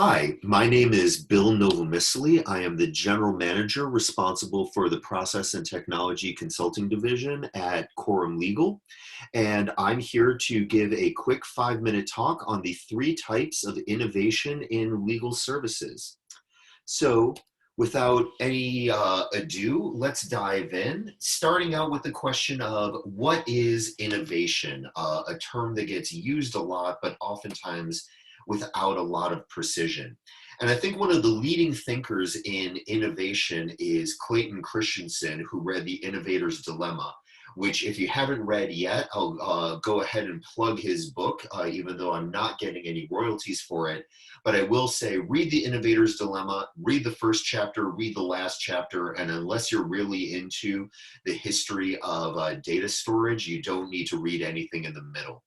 Hi, my name is Bill Novomisle. I am the General Manager responsible for the Process and Technology Consulting Division at Quorum Legal, and I'm here to give a quick 5-minute talk on the 3 types of innovation in legal services. So, without any ado, let's dive in, starting out with the question of what is innovation, a term that gets used a lot, but oftentimes without a lot of precision. And I think one of the leading thinkers in innovation is Clayton Christensen, who read The Innovator's Dilemma, which if you haven't read yet, I'll go ahead and plug his book, even though I'm not getting any royalties for it. But I will say, read The Innovator's Dilemma, read the first chapter, read the last chapter, and unless you're really into the history of data storage, you don't need to read anything in the middle.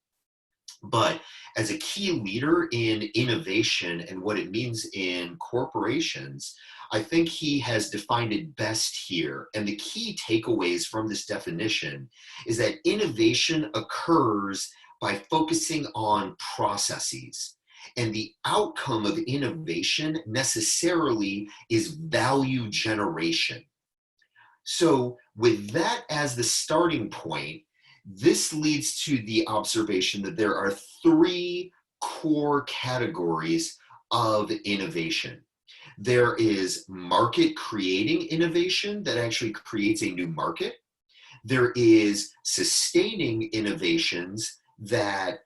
But as a key leader in innovation and what it means in corporations, I think he has defined it best here. And the key takeaways from this definition is that innovation occurs by focusing on processes. And the outcome of innovation necessarily is value generation. So, with that as the starting point, this leads to the observation that there are 3 core categories of innovation. There is market creating innovation that actually creates a new market. There is sustaining innovations that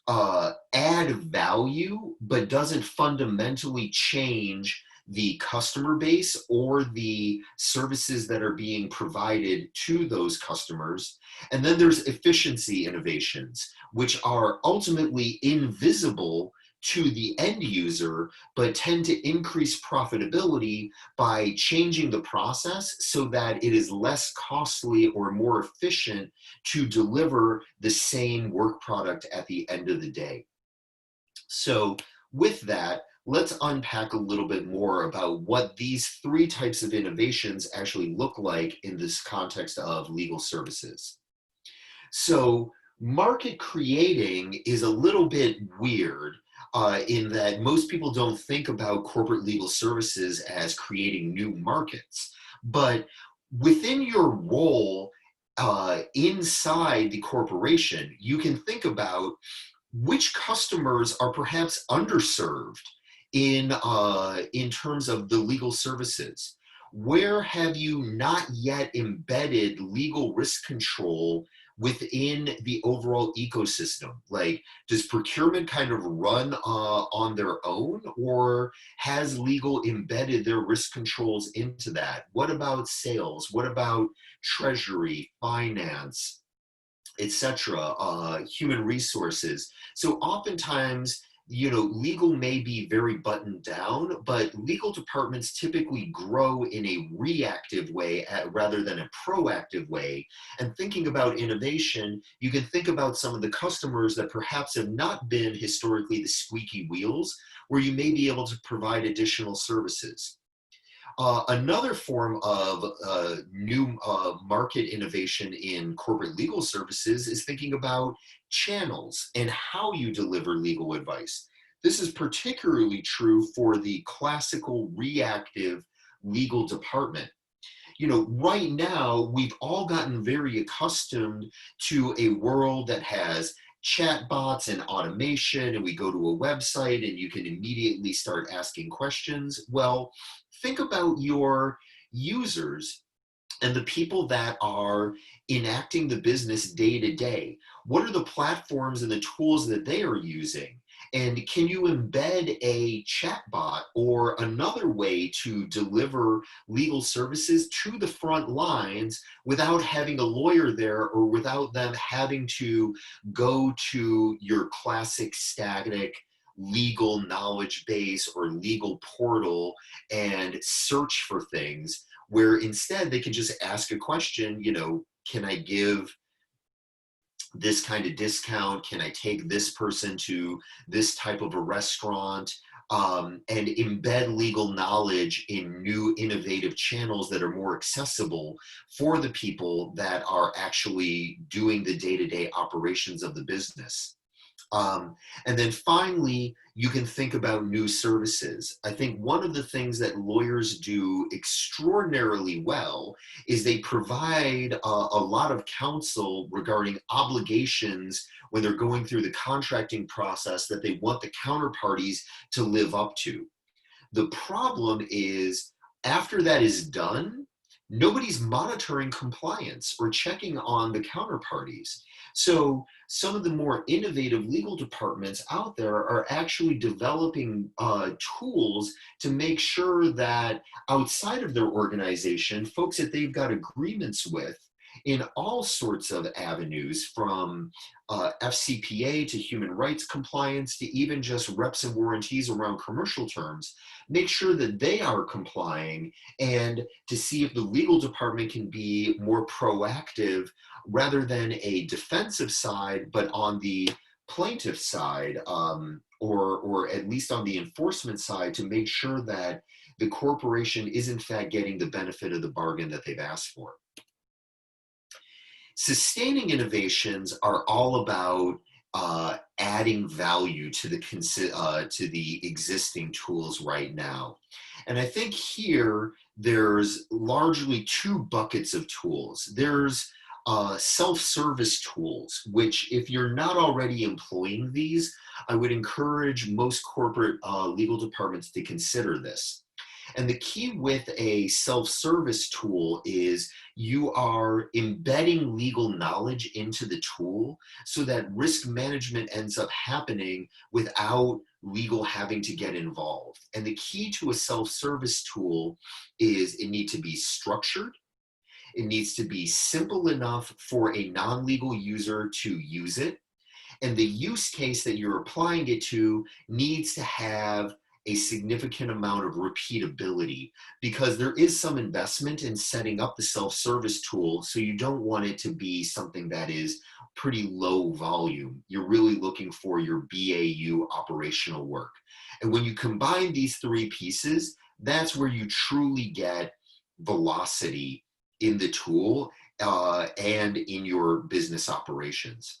add value but doesn't fundamentally change the customer base or the services that are being provided to those customers. And then there's efficiency innovations, which are ultimately invisible to the end user, but tend to increase profitability by changing the process so that it is less costly or more efficient to deliver the same work product at the end of the day. So with that, let's unpack a little bit more about what these 3 types of innovations actually look like in this context of legal services. So market creating is a little bit weird in that most people don't think about corporate legal services as creating new markets. But within your role inside the corporation, you can think about which customers are perhaps underserved in terms of the legal services. Where have you not yet embedded legal risk control within the overall ecosystem? Like, does procurement kind of run on their own, or has legal embedded their risk controls into that? What about sales? What about treasury, finance, etc., human resources? So oftentimes, legal may be very buttoned down, but legal departments typically grow in a reactive way rather than a proactive way. And thinking about innovation, you can think about some of the customers that perhaps have not been historically the squeaky wheels, where you may be able to provide additional services. Another form of new market innovation in corporate legal services is thinking about channels and how you deliver legal advice. This is particularly true for the classical reactive legal department. Right now, we've all gotten very accustomed to a world that has chatbots and automation, and we go to a website and you can immediately start asking questions. Well, think about your users and the people that are enacting the business day to day. What are the platforms and the tools that they are using? And can you embed a chatbot or another way to deliver legal services to the front lines without having a lawyer there, or without them having to go to your classic static legal knowledge base or legal portal and search for things, where instead they can just ask a question, can I give this kind of discount? Can I take this person to this type of a restaurant? And embed legal knowledge in new innovative channels that are more accessible for the people that are actually doing the day-to-day operations of the business. Um, and then finally, you can think about new services. I think one of the things that lawyers do extraordinarily well is they provide a lot of counsel regarding obligations when they're going through the contracting process that they want the counterparties to live up to. The problem is, after that is done, nobody's monitoring compliance or checking on the counterparties. So some of the more innovative legal departments out there are actually developing tools to make sure that outside of their organization, folks that they've got agreements with in all sorts of avenues, from FCPA to human rights compliance to even just reps and warranties around commercial terms, make sure that they are complying, and to see if the legal department can be more proactive rather than a defensive side, but on the plaintiff side, or at least on the enforcement side, to make sure that the corporation is in fact getting the benefit of the bargain that they've asked for. Sustaining innovations are all about adding value to the existing tools right now. And I think here there's largely two buckets of tools. There's self-service tools, which if you're not already employing these, I would encourage most corporate legal departments to consider this. And the key with a self-service tool is you are embedding legal knowledge into the tool so that risk management ends up happening without legal having to get involved. And the key to a self-service tool is it needs to be structured. It needs to be simple enough for a non-legal user to use it. And the use case that you're applying it to needs to have a significant amount of repeatability, because there is some investment in setting up the self-service tool. So you don't want it to be something that is pretty low volume. You're really looking for your BAU operational work. And when you combine these three pieces, that's where you truly get velocity in the tool and in your business operations.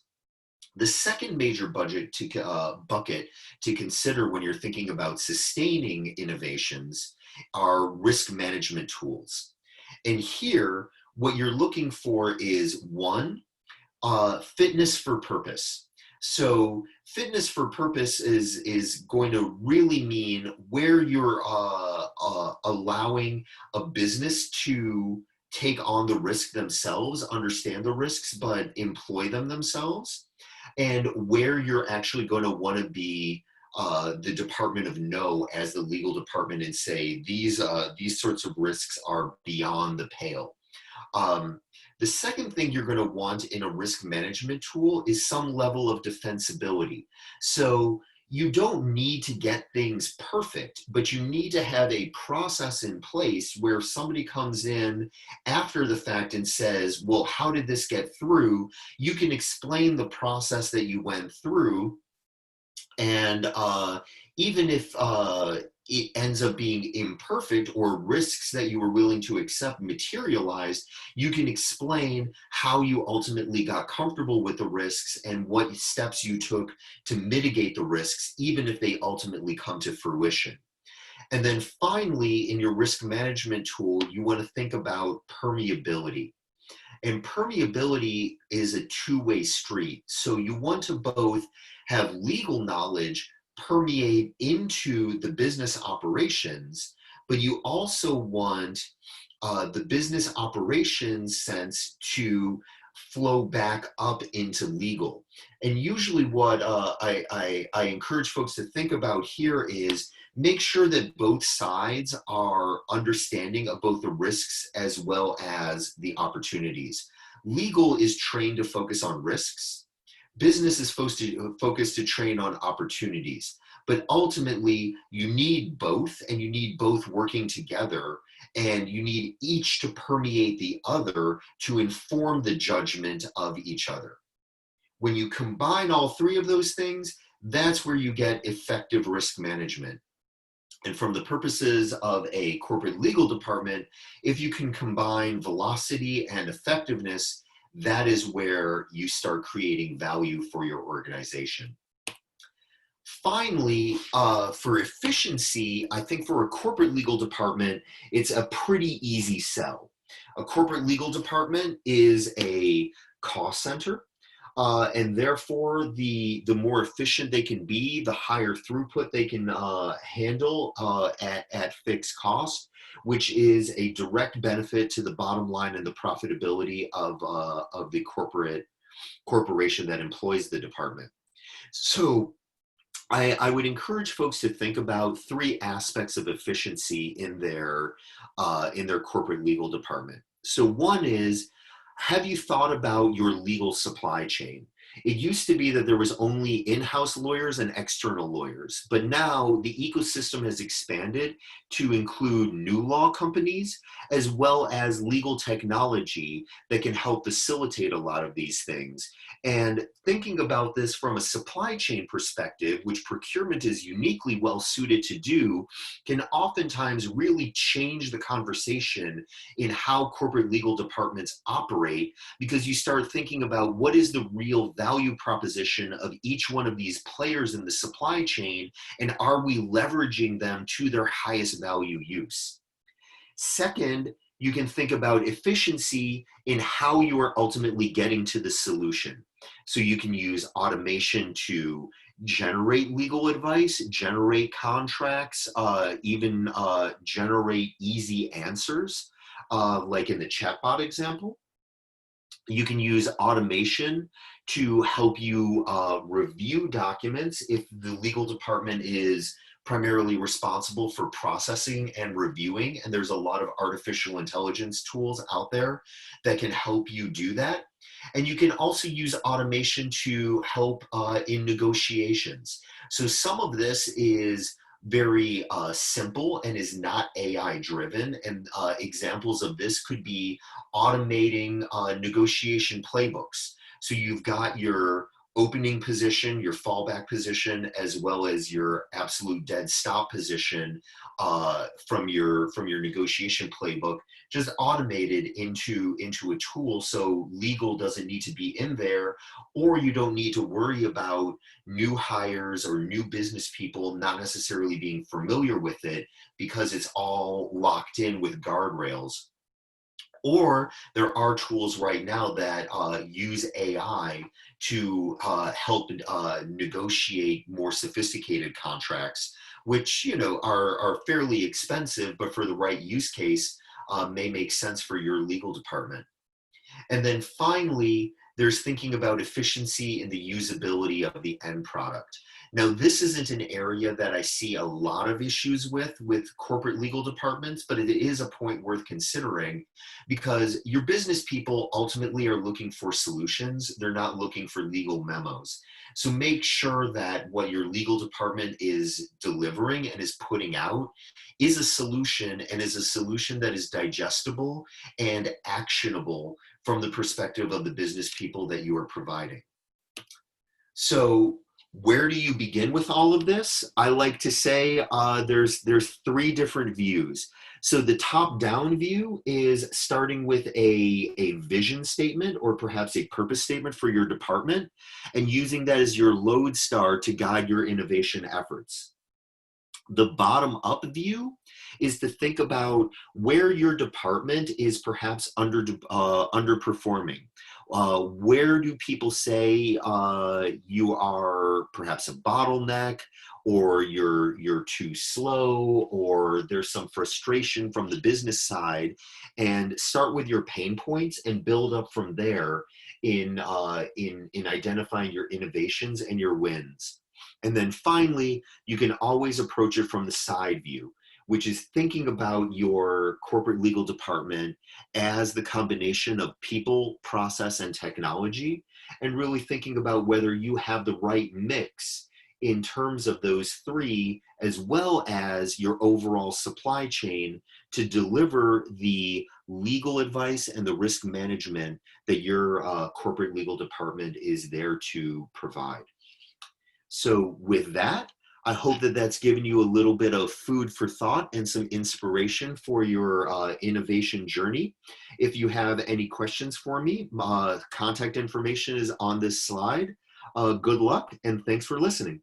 The second major bucket to consider when you're thinking about sustaining innovations are risk management tools. And here, what you're looking for is one, fitness for purpose. So fitness for purpose is going to really mean where you're allowing a business to take on the risk themselves, understand the risks, but employ them themselves, and where you're actually going to want to be the department of no as the legal department and say these sorts of risks are beyond the pale. The second thing you're going to want in a risk management tool is some level of defensibility. So you don't need to get things perfect, but you need to have a process in place where if somebody comes in after the fact and says, well, how did this get through? You can explain the process that you went through. And even if it ends up being imperfect or risks that you were willing to accept materialized, you can explain how you ultimately got comfortable with the risks and what steps you took to mitigate the risks, even if they ultimately come to fruition. And then finally, in your risk management tool, you want to think about permeability. And permeability is a two-way street. So you want to both have legal knowledge permeate into the business operations, but you also want the business operations sense to flow back up into legal. And usually what I encourage folks to think about here is make sure that both sides are understanding of both the risks as well as the opportunities. Legal is trained to focus on risks. Business is focused to train on opportunities. But ultimately, you need both, and you need both working together, and you need each to permeate the other to inform the judgment of each other. When you combine all three of those things, that's where you get effective risk management. And from the purposes of a corporate legal department, if you can combine velocity and effectiveness, that is where you start creating value for your organization. Finally, for efficiency, I think for a corporate legal department, it's a pretty easy sell. A corporate legal department is a cost center, and therefore the more efficient they can be, the higher throughput they can handle at fixed cost, which is a direct benefit to the bottom line and the profitability of the corporation that employs the department. So I would encourage folks to think about three aspects of efficiency in their corporate legal department. So one is, have you thought about your legal supply chain? It used to be that there was only in-house lawyers and external lawyers, but now the ecosystem has expanded to include new law companies as well as legal technology that can help facilitate a lot of these things. And thinking about this from a supply chain perspective, which procurement is uniquely well suited to do, can oftentimes really change the conversation in how corporate legal departments operate, because you start thinking about what is the real value proposition of each one of these players in the supply chain, and are we leveraging them to their highest value use? Second, you can think about efficiency in how you are ultimately getting to the solution. So you can use automation to generate legal advice, generate contracts, even generate easy answers, like in the chatbot example. You can use automation to help you review documents if the legal department is primarily responsible for processing and reviewing, and there's a lot of artificial intelligence tools out there that can help you do that. And you can also use automation to help in negotiations. So some of this is very simple and is not AI driven. And examples of this could be automating negotiation playbooks. So you've got your opening position, your fallback position, as well as your absolute dead stop position from your negotiation playbook, just automated into a tool, so legal doesn't need to be in there, or you don't need to worry about new hires or new business people not necessarily being familiar with it, because it's all locked in with guardrails. Or there are tools right now that use AI to help negotiate more sophisticated contracts, which are fairly expensive, but for the right use case may make sense for your legal department. And then finally, there's thinking about efficiency and the usability of the end product. Now, this isn't an area that I see a lot of issues with corporate legal departments, but it is a point worth considering, because your business people ultimately are looking for solutions. They're not looking for legal memos. So make sure that what your legal department is delivering and is putting out is a solution, and is a solution that is digestible and actionable from the perspective of the business people that you are providing. So where do you begin with all of this? I like to say there's three different views. So the top-down view is starting with a vision statement, or perhaps a purpose statement for your department, and using that as your lodestar to guide your innovation efforts. The bottom-up view is to think about where your department is perhaps underperforming. Where do people say you are perhaps a bottleneck, or you're too slow, or there's some frustration from the business side, and start with your pain points and build up from there in identifying your innovations and your wins. And then finally, you can always approach it from the side view, which is thinking about your corporate legal department as the combination of people, process, and technology, and really thinking about whether you have the right mix in terms of those three, as well as your overall supply chain, to deliver the legal advice and the risk management that your corporate legal department is there to provide. So with that, I hope that that's given you a little bit of food for thought and some inspiration for your innovation journey. If you have any questions for me, contact information is on this slide. Good luck, and thanks for listening.